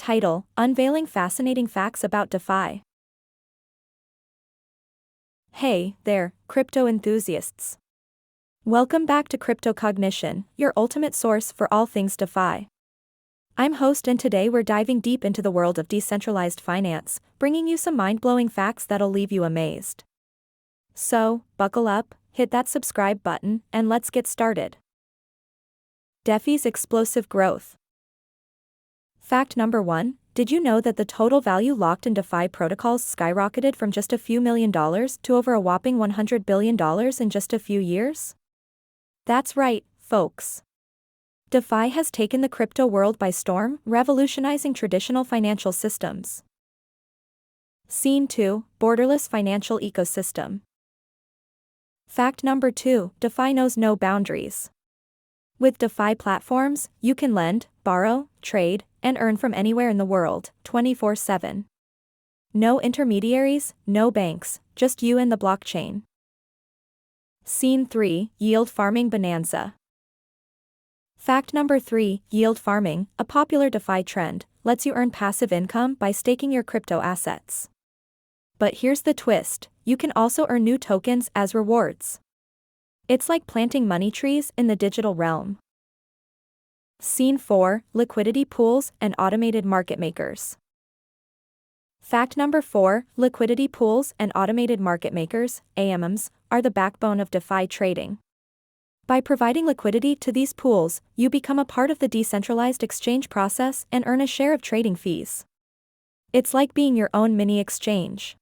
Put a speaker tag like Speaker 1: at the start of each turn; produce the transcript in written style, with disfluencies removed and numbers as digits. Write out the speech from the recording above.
Speaker 1: Title: Unveiling Fascinating Facts About DeFi. Hey there, crypto enthusiasts. Welcome back to Crypto Cognition, your ultimate source for all things DeFi. I'm Host, and today we're diving deep into the world of decentralized finance, bringing you some mind-blowing facts that'll leave you amazed. So, buckle up, hit that subscribe button, and let's get started. DeFi's explosive growth. Fact number 1, did you know that the total value locked in DeFi protocols skyrocketed from just a few $1 million to over a whopping $100 billion in just a few years? That's right, folks. DeFi has taken the crypto world by storm, revolutionizing traditional financial systems. Scene 2, Borderless Financial Ecosystem. Fact number 2, DeFi knows no boundaries. With DeFi platforms, you can lend, borrow, trade, and earn from anywhere in the world, 24/7. No intermediaries, no banks, just you and the blockchain. Scene 3, Yield Farming Bonanza. Fact number 3, yield farming, a popular DeFi trend, lets you earn passive income by staking your crypto assets. But here's the twist, you can also earn new tokens as rewards. It's like planting money trees in the digital realm. Scene 4, Liquidity Pools and Automated Market Makers. Fact number 4, liquidity pools and automated market makers, AMMs, are the backbone of DeFi trading. By providing liquidity to these pools, you become a part of the decentralized exchange process and earn a share of trading fees. It's like being your own mini exchange.